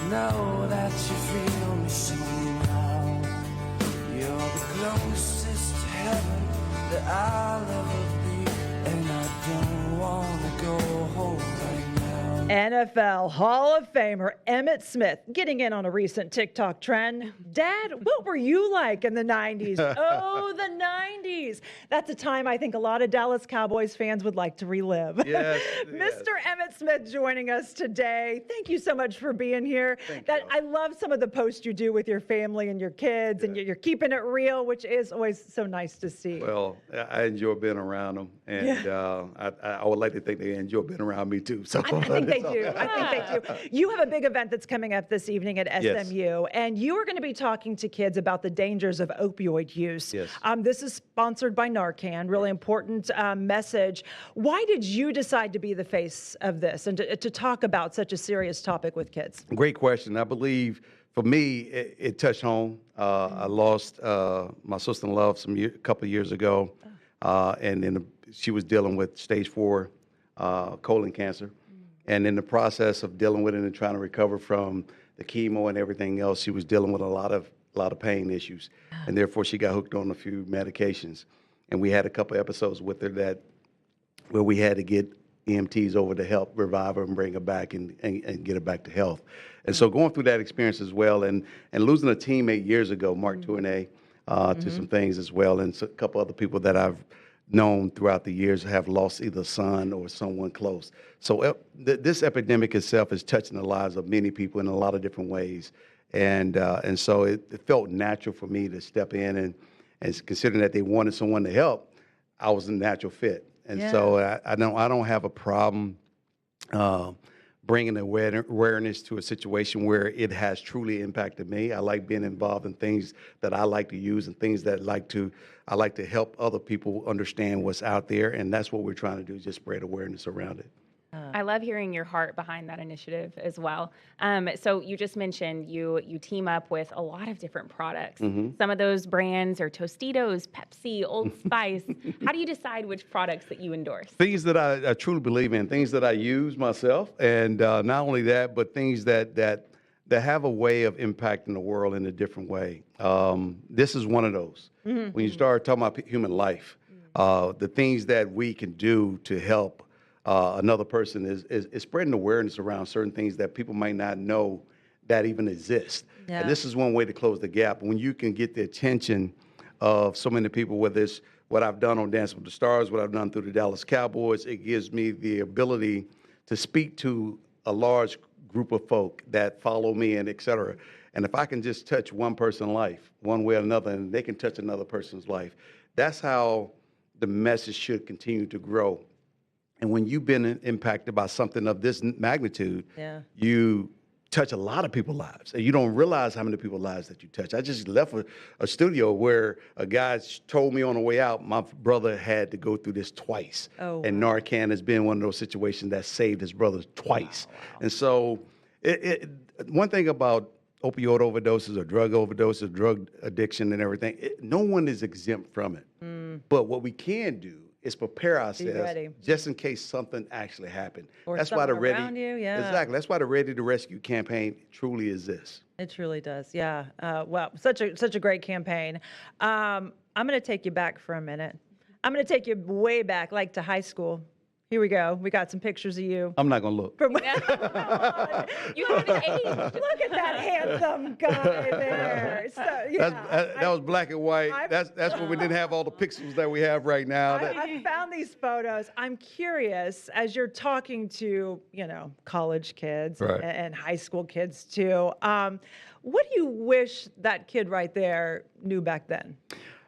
know that you feel me somehow. You're the closest to heaven that I'll ever be, and I don't wanna go home right now. NFL Hall of Famer Emmitt Smith getting in on a recent TikTok trend. Dad, what were you like in the 90s? Oh, the 90s. That's a time I think a lot of Dallas Cowboys fans would like to relive. Yes, Mr. Emmitt Smith joining us today. Thank you so much for being here. I love some of the posts you do with your family and your kids, and you're keeping it real, which is always so nice to see. Well, I enjoy being around them, and I would like to think they enjoy being around me too. So I think they do. I think they do. You have a big event that's coming up this evening at SMU, and you are going to be talking to kids about the dangers of opioid use. Yes. This is sponsored by Narcan, really important message. Why did you decide to be the face of this and to talk about such a serious topic with kids? Great question. I believe for me, it touched home. I lost my sister-in-law a couple of years ago, and then she was dealing with stage 4 colon cancer. And in the process of dealing with it and trying to recover from the chemo and everything else, she was dealing with a lot of pain issues, and therefore she got hooked on a few medications. And we had a couple episodes with her where we had to get EMTs over to help revive her and bring her back and get her back to health. And so going through that experience as well, and losing a teammate years ago, Mark Tournay, to some things as well, and so a couple other people that I've known throughout the years have lost either a son or someone close. So this epidemic itself is touching the lives of many people in a lot of different ways. And so it felt natural for me to step in, and considering that they wanted someone to help, I was a natural fit. And so I don't have a problem bringing awareness to a situation where it has truly impacted me. I like being involved in things that I like to use and things that I like to help other people understand what's out there, and that's what we're trying to do, just spread awareness around it. I love hearing your heart behind that initiative as well. So you just mentioned you team up with a lot of different products. Some of those brands are Tostitos, Pepsi, Old Spice. How do you decide which products that you endorse? Things that I truly believe in, things that I use myself, and not only that, but things that have a way of impacting the world in a different way. This is one of those. When you start talking about human life, the things that we can do to help another person is spreading awareness around certain things that people might not know that even exist. And this is one way to close the gap. When you can get the attention of so many people, whether it's what I've done on Dancing with the Stars, what I've done through the Dallas Cowboys, it gives me the ability to speak to a large group of folk that follow me and et cetera. And if I can just touch one person's life, one way or another, and they can touch another person's life, that's how the message should continue to grow. And when you've been impacted by something of this magnitude, you touch a lot of people's lives, and you don't realize how many people's lives that you touch. I just left a studio where a guy told me on the way out, my brother had to go through this twice. And Narcan has been one of those situations that saved his brother twice. And so one thing about opioid overdoses or drug overdoses, drug addiction and everything, no one is exempt from it. But what we can do is prepare ourselves just in case something actually happened. Or that's why the Ready around you, exactly. That's why the Ready to Rescue campaign truly exists. It truly does. Well, such a great campaign. I'm going to take you back for a minute. I'm going to take you way back, like to high school. Here we go. We got some pictures of you. I'm not going to look. You haven't aged. Look at that handsome guy there. So, that was black and white. That's when we didn't have all the pixels that we have right now. I found these photos. I'm curious, as you're talking to, college kids and high school kids too, what do you wish that kid right there knew back then?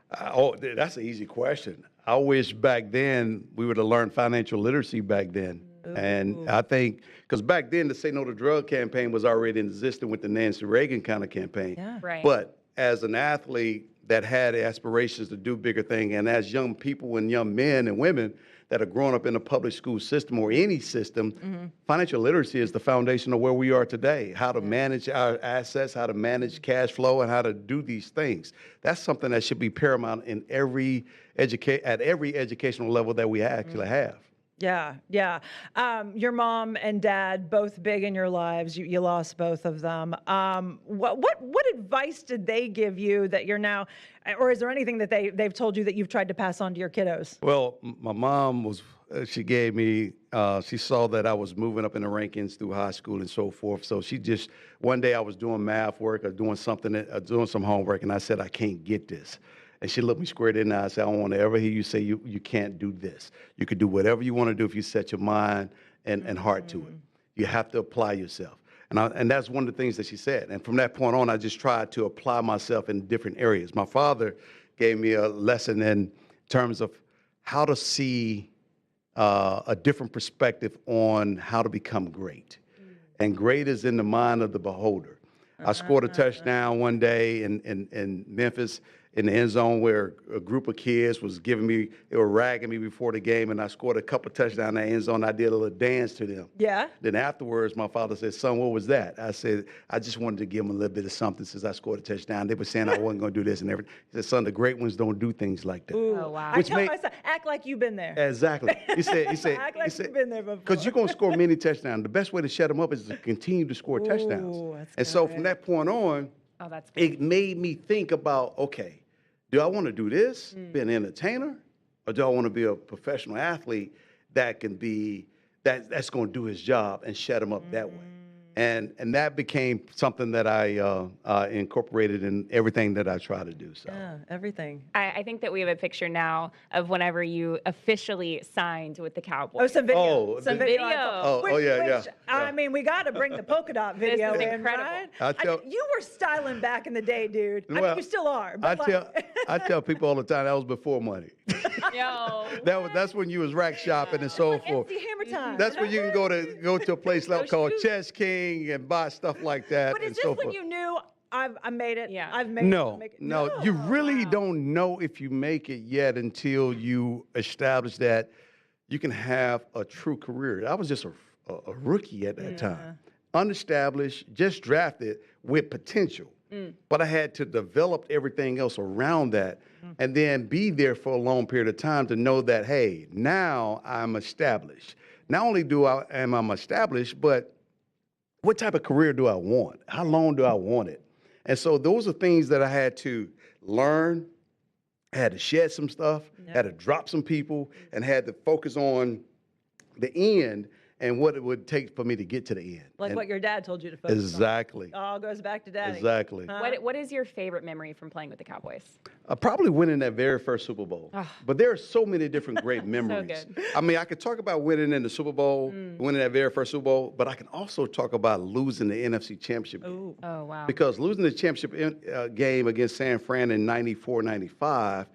That's an easy question. I wish back then we would have learned financial literacy back then. And I think, because back then the Say No to Drug campaign was already in existence with the Nancy Reagan kind of campaign. But as an athlete that had aspirations to do bigger things, and as young people and young men and women that are growing up in the public school system or any system, financial literacy is the foundation of where we are today. How to manage our assets, how to manage cash flow, and how to do these things. That's something that should be paramount in at every educational level that we actually have. Yeah, yeah. Your mom and dad both big in your lives. You lost both of them. What advice did they give you that you're now, or is there anything that they've told you that you've tried to pass on to your kiddos? Well, my mom was, she gave me, she saw that I was moving up in the rankings through high school and so forth. So she just, one day I was doing math work or doing something, doing some homework, and I said, I can't get this. And she looked me square in the eye and said, I don't want to ever hear you say you can't do this. You can do whatever you want to do if you set your mind and heart to it. You have to apply yourself. And that's one of the things that she said. And from that point on, I just tried to apply myself in different areas. My father gave me a lesson in terms of how to see a different perspective on how to become great. And great is in the mind of the beholder. I scored a touchdown one day in Memphis in the end zone where a group of kids was giving me, they were ragging me before the game, and I scored a couple touchdowns in the end zone. I did a little dance to them. Yeah. Then afterwards, my father said, son, what was that? I said, I just wanted to give them a little bit of something since I scored a touchdown. They were saying I wasn't going to do this and everything. He said, son, the great ones don't do things like that. Ooh. Oh, wow. I tell my son, act like you've been there. Exactly. He said, Act like you've been there before. because you're going to score many touchdowns. The best way to shut them up is to continue to score touchdowns. That's And so good. from that point on, Oh, that's good. it made me think about, okay, do I want to do this, be an entertainer, or do I want to be a professional athlete that can be, that's going to do his job and shut him up that way? And that became something that I incorporated in everything that I try to do. So. Yeah, everything. I think that we have a picture now of whenever you officially signed with the Cowboys. Oh, some video. Oh, some the- video. Oh, yeah. I mean, we got to bring the polka dot video is in, incredible. right? You were styling back in the day, dude. I mean, Well, you still are. But I tell people all the time that was before money. Yo. That's when you was rack shopping and so forth. MC Hammer time. That's when you can go to a place called Chess King and buy stuff like that. But and is this so when forth. you knew I made it? Yeah. I've made it. No, I'll make it. no, you really don't know if you make it yet until you establish that you can have a true career. I was just a rookie at that time, unestablished, just drafted with potential. But I had to develop everything else around that and then be there for a long period of time to know that, hey, now I'm established. Not only am I established, but what type of career do I want? How long do I want it? And so those are things that I had to learn, had to shed some stuff, had to drop some people, and had to focus on the end and what it would take for me to get to the end. Like And what your dad told you to focus on. exactly. All goes back to daddy. Exactly. What is your favorite memory from playing with the Cowboys? Probably winning that very first Super Bowl. But there are so many different great memories. good. I mean, I could talk about winning in the Super Bowl, winning that very first Super Bowl, but I can also talk about losing the NFC Championship game. Ooh. Oh, wow. Because losing the championship game against San Fran in 94, 95,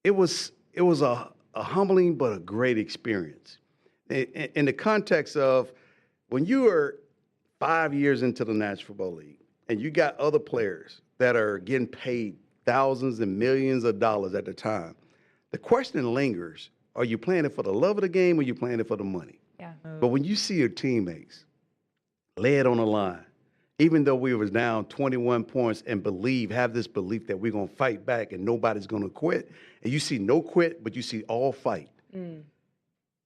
it was a humbling but a great experience. In the context of when you are 5 years into the National Football League and you got other players that are getting paid thousands and millions of dollars at the time, the question lingers, are you playing it for the love of the game or are you playing it for the money? Yeah. But when you see your teammates lay it on the line, even though we was down 21 points and have this belief that we're going to fight back and nobody's going to quit, and you see no quit, but you see all fight,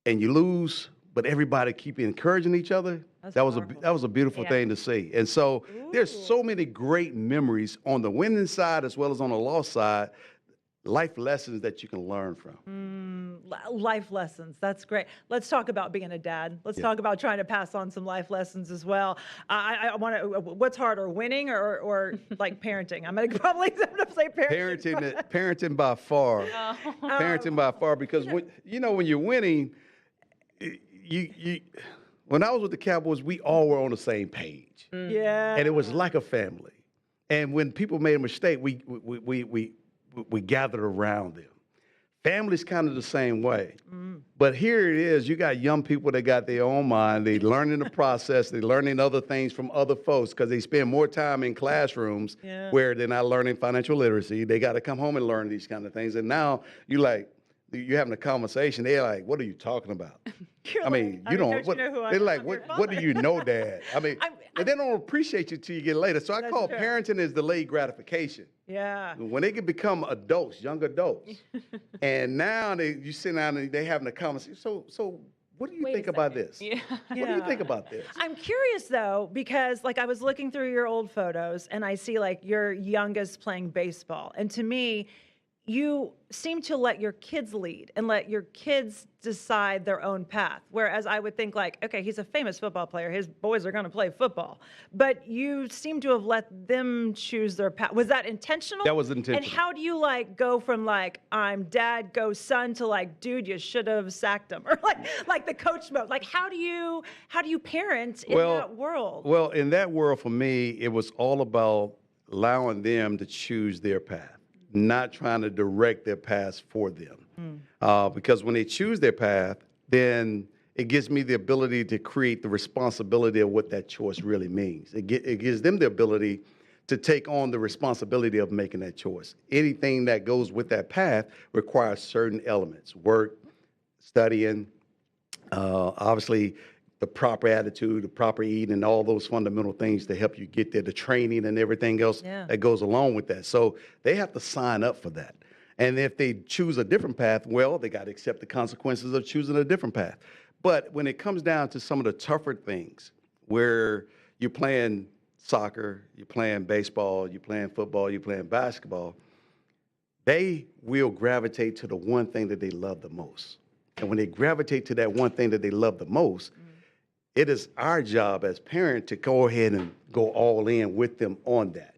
and you lose, but everybody keep encouraging each other, that was a beautiful thing to see. And so there's so many great memories on the winning side as well as on the loss side, life lessons that you can learn from. Life lessons. That's great. Let's talk about being a dad. Let's talk about trying to pass on some life lessons as well. I want to. What's harder, winning or like parenting? I'm going to probably say parenting. Parenting by far. Parenting by far, because when you're winning, when I was with the Cowboys, we all were on the same page. Yeah. And it was like a family. And when people made a mistake, we gathered around them. Family's kind of the same way. But here it is, you got young people that got their own mind. They learning the process. They learning other things from other folks because they spend more time in classrooms where they're not learning financial literacy. They got to come home and learn these kind of things. And now you're having a conversation. They're like, what are you talking about? I mean, you don't. They're like, what do you know, Dad? I mean, And they don't appreciate you till you get later. So I That's call true. parenting is delayed gratification. Yeah. When they can become adults, young adults, and now you sit down and they having a conversation. So what do you Wait a think about second. this? Yeah. What do you think about this? I'm curious though, because like I was looking through your old photos and I see like your youngest playing baseball. And to me, you seem to let your kids lead and let your kids decide their own path. Whereas I would think like, okay, he's a famous football player. His boys are going to play football. But you seem to have let them choose their path. Was that intentional? That was intentional. And how do you like go from like, I'm dad, go son to like, dude, you should have sacked him, or like the coach mode? Like, how do you parent in that world? Well, in that world for me, it was all about allowing them to choose their path, not trying to direct their path for them. Because when they choose their path, then it gives me the ability to create the responsibility of what that choice really means. It gives them the ability to take on the responsibility of making that choice. Anything that goes with that path requires certain elements: work, studying, obviously the proper attitude, the proper eating, and all those fundamental things to help you get there, the training and everything else that goes along with that. So they have to sign up for that. And if they choose a different path, well, they got to accept the consequences of choosing a different path. But when it comes down to some of the tougher things, where you're playing soccer, you're playing baseball, you're playing football, you're playing basketball, they will gravitate to the one thing that they love the most. And when they gravitate to that one thing that they love the most, it is our job as parents to go ahead and go all in with them on that.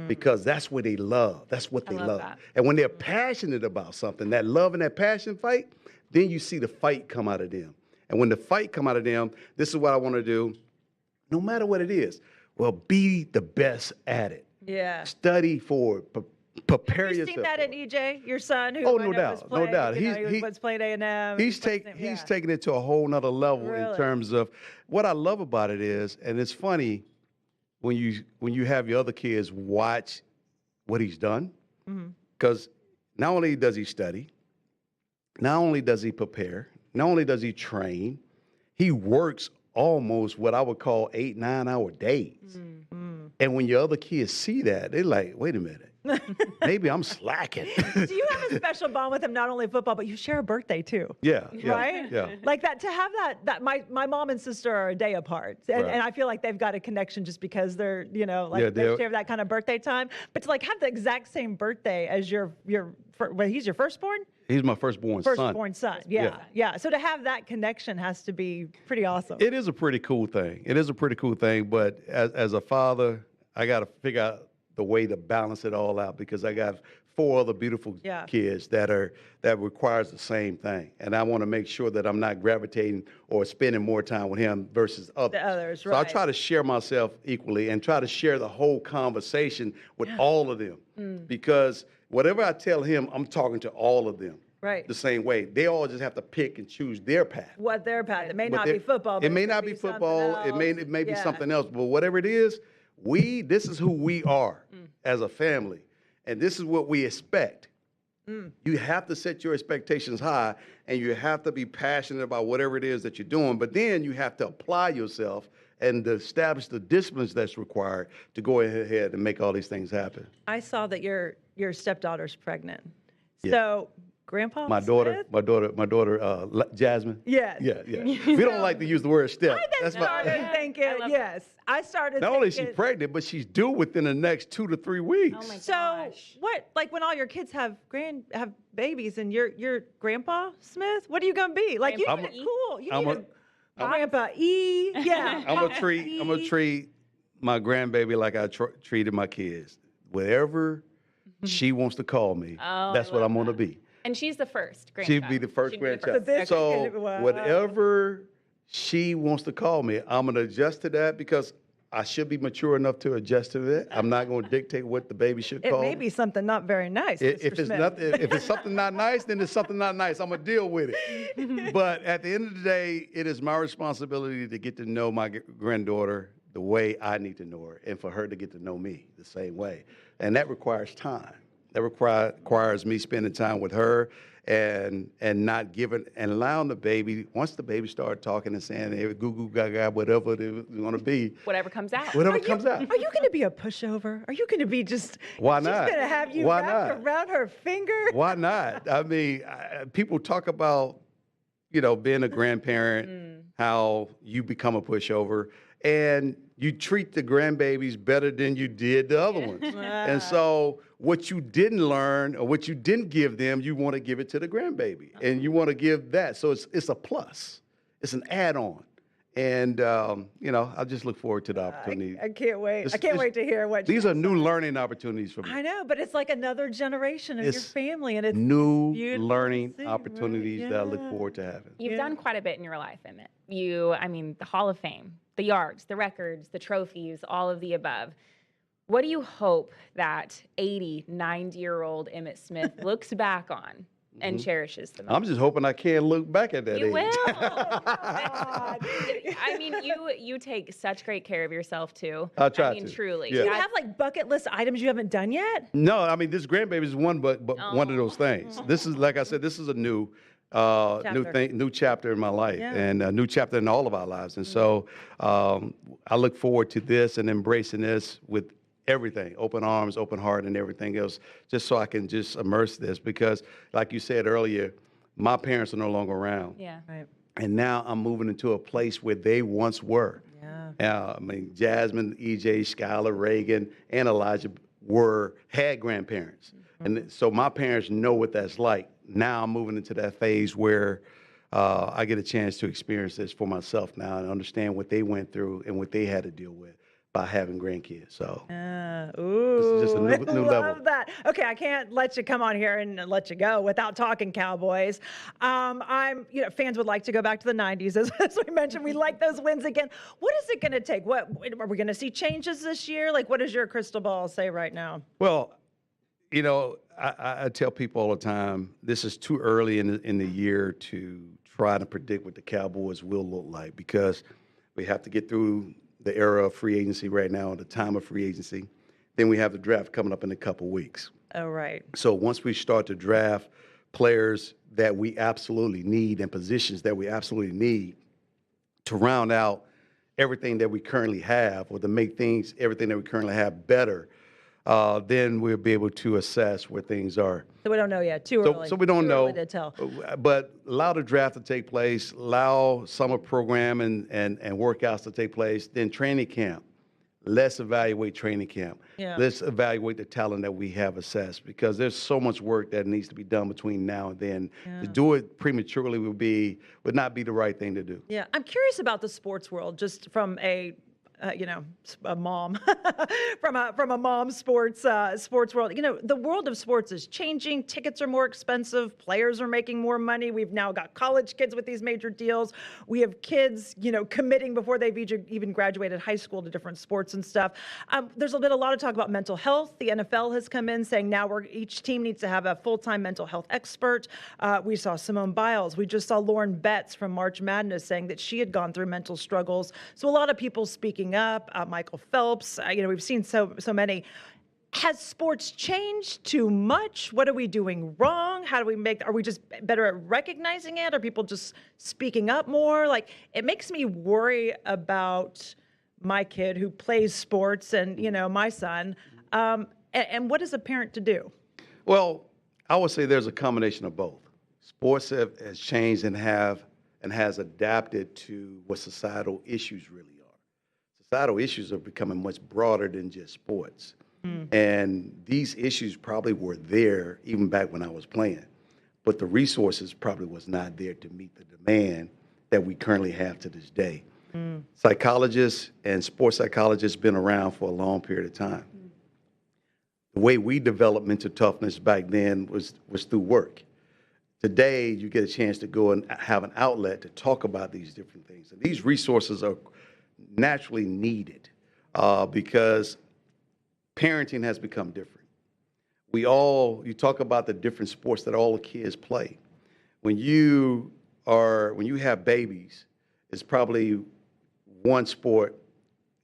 Because that's what they love. That's what they love. That. And when they're passionate about something, that love and that passion fight, then you see the fight come out of them. And when the fight come out of them, this is what I want to do, no matter what it is. Well, be the best at it. Yeah. Study for it. Prepare Have you yourself. seen that for in it. EJ, your son? Who Oh, I no know doubt, was no playing, doubt. You know, he was playing A&M. He's taking it to a whole nother level in Really? terms of what I love about it is, and it's funny when you have your other kids watch what he's done, because not only does he study, not only does he prepare, not only does he train, he works almost what I would call 8-9 hour days. And when your other kids see that, they're like, wait a minute, maybe I'm slacking. Do you have a special bond with him, not only football, but you share a birthday too? Yeah. Right? Yeah. Like that, to have that my mom and sister are a day apart. And, Right. and I feel like they've got a connection just because they're, like Yeah, they they're- share that kind of birthday time. But to like have the exact same birthday as he's your firstborn? He's my firstborn son. Firstborn son. Yeah. So to have that connection has to be pretty awesome. It is a pretty cool thing. It is a pretty cool thing. But as a father, I got to figure out the way to balance it all out, because I got 4 other beautiful kids that requires the same thing. And I want to make sure that I'm not gravitating or spending more time with him versus others. The others, So I right. try to share myself equally and try to share the whole conversation with all of them. Because whatever I tell him, I'm talking to all of them. Right. The same way. They all just have to pick and choose their path. What their path. It may But not there- be football. But It may could not be something football. It may be else. something else. But whatever it is, this is who we are as a family, and this is what we expect. You have to set your expectations high, and you have to be passionate about whatever it is that you're doing. But then you have to apply yourself and establish the disciplines that's required to go ahead and make all these things happen. I saw that your stepdaughter's pregnant. Yeah. So, Grandpa My daughter, Smith? Jasmine. Yes. Yeah. We don't like to use the word step. I started thinking, I love yes. I started Not only is she thinking. pregnant, but she's due within the next 2 to 3 weeks. Oh my So gosh. what? Like when all your kids have babies, and you're Grandpa Smith, what are you gonna be? Like you Grandpa need E? a cool. You I'm need a Grandpa E. Yeah. I'm gonna treat my grandbaby like I treated my kids. Whatever she wants to call me, Oh, that's I what love I'm gonna that. be. And she's the first She'd grandchild. be the first She'd be the grandchild. So this- So wow. whatever she wants to call me, I'm gonna adjust to that, because I should be mature enough to adjust to that. I'm not gonna dictate what the baby should It call may me. be something not very nice. If Mr. it's Smith. if it's something not nice, then it's something not nice. I'm gonna deal with it. But at the end of the day, it is my responsibility to get to know my granddaughter the way I need to know her, and for her to get to know me the same way. And that requires time. That requires me spending time with her and not giving and allowing the baby, once the baby started talking and saying hey, goo goo gaga, whatever it's going to be, Whatever comes out. whatever comes out. Are you going to be a pushover? Are you going to be just? Why She's not? going to have you Why wrapped not? around her finger. Why not? I mean, people talk about, being a grandparent, how you become a pushover, and you treat the grandbabies better than you did the other ones. And so what you didn't learn or what you didn't give them, you want to give it to the grandbaby. And you want to give that. So it's a plus. It's an add-on. And, I just look forward to the opportunity. I can't wait. I can't wait to hear what These are new learning opportunities for me. I know, but it's like another generation of your It's family, and it's New beautiful to learning see, right? opportunities that I look Yeah. forward to having. You've done quite a bit in your life, Emmitt. The Hall of Fame, the yards, the records, the trophies, all of the above. What do you hope that 80, 90-year-old Emmitt Smith looks back on and cherishes the most? I'm just hoping I can look back at that You age. will. You take such great care of yourself too. I try to. Truly. Yeah. Do you have like bucket list items you haven't done yet? No, I mean this grandbaby is one, but one of those things. This is like I said, this is a new chapter in my life, Yeah. and a new chapter in all of our lives. And so I look forward to this and embracing this with everything, open arms, open heart, and everything else, just so I can just immerse this. Because, like you said earlier, my parents are no longer around, Yeah. Right. and now I'm moving into a place where they once were. Yeah. Jasmine, EJ, Skylar, Reagan, and Elijah had grandparents. And so my parents know what that's like. Now I'm moving into that phase where I get a chance to experience this for myself now and understand what they went through and what they had to deal with by having grandkids. So Ooh, just a new I level. love that. Okay, I can't let you come on here and let you go without talking Cowboys. Fans would like to go back to the 90s, as we mentioned. We like those wins again. What is it going to take? What are we going to see changes this year? Like, what does your crystal ball say right now? Well, I tell people all the time, this is too early in the year to try to predict what the Cowboys will look like because we have to get through the era of free agency right now, the time of free agency. Then we have the draft coming up in a couple weeks. Oh, right. So once we start to draft players that we absolutely need and positions that we absolutely need to round out everything that we currently have or to make everything that we currently have better, then we'll be able to assess where things are. So we don't know yet. Too early. So we don't Too know. early to tell. But allow the draft to take place, allow summer program and workouts to take place, then training camp. Let's evaluate training camp. Yeah. Let's evaluate the talent that we have assessed because there's so much work that needs to be done between now and then. Yeah. To do it prematurely would not be the right thing to do. Yeah, I'm curious about the sports world, just from a mom, from a mom sports world. The world of sports is changing. Tickets are more expensive. Players are making more money. We've now got college kids with these major deals. We have kids, committing before they've even graduated high school to different sports and stuff. There's been a lot of talk about mental health. The NFL has come in saying now each team needs to have a full-time mental health expert. We saw Simone Biles. We just saw Lauren Betts from March Madness saying that she had gone through mental struggles. So a lot of people speaking up. Michael Phelps. We've seen so many. Has sports changed too much? What are we doing wrong? Are we just better at recognizing it? Are people just speaking up more? Like, it makes me worry about my kid who plays sports and, my son. And what is a parent to do? Well, I would say there's a combination of both. Sports has changed and has adapted to what societal issues really are. Societal issues are becoming much broader than just sports. And these issues probably were there even back when I was playing, but the resources probably was not there to meet the demand that we currently have to this day. Psychologists and sports psychologists been around for a long period of time. The way we developed mental toughness back then was through work. Today, you get a chance to go and have an outlet to talk about these different things. And these resources are naturally needed because parenting has become different. You talk about the different sports that all the kids play. When you have babies, it's probably one sport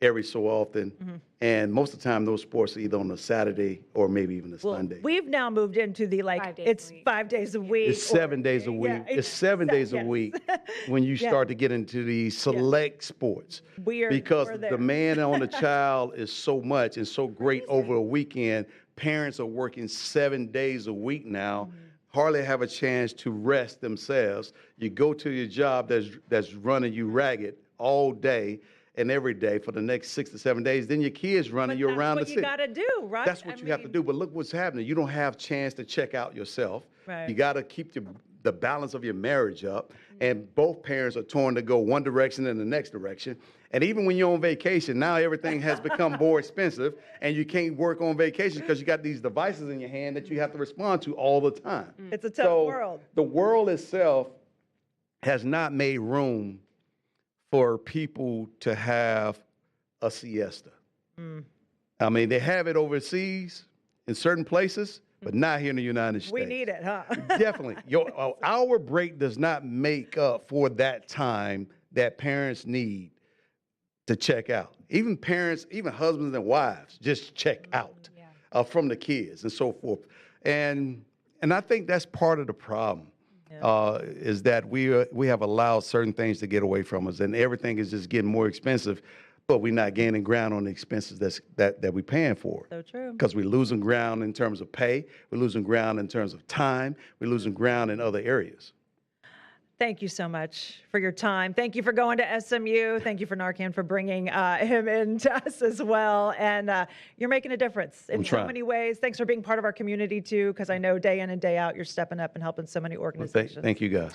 every so often. And most of the time, those sports are either on a Saturday or maybe even a Well, Sunday. we've now moved into the 5 days a it's week. 5 days a week. It's 7 days a week. Yeah, It's 7 days a yes. week when you start to get into the select sports. we're Because the there. demand on the child is so much and so great over a weekend. Parents are working 7 days a week now, hardly have a chance to rest themselves. You go to your job that's running you ragged all day and every day for the next 6 to 7 days. Then your kids running you around the That's city. what you got to do, right? That's what you have to do. But look what's happening. You don't have chance to check out yourself. Right. You got to keep the balance of your marriage up. And both parents are torn to go one direction and the next direction. And even when you're on vacation, now everything has become more expensive, and you can't work on vacation because you got these devices in your hand that you have to respond to all the time. It's a tough So world. the world itself has not made room for people to have a siesta. I mean, they have it overseas in certain places, but not here in the United States. We need it, huh? Definitely. Our break does not make up for that time that parents need to check out. Even parents, even husbands and wives, just check out from the kids and so forth. And I think that's part of the problem. Is that we have allowed certain things to get away from us, and everything is just getting more expensive, but we're not gaining ground on the expenses that we're paying for. So true. Because we're losing ground in terms of pay, we're losing ground in terms of time, we're losing ground in other areas. Thank you so much for your time. Thank you for going to SMU. Thank you for Narcan for bringing him in to us as well. And you're making a difference in so many ways. Thanks for being part of our community too, because I know day in and day out you're stepping up and helping so many organizations. Thank you guys.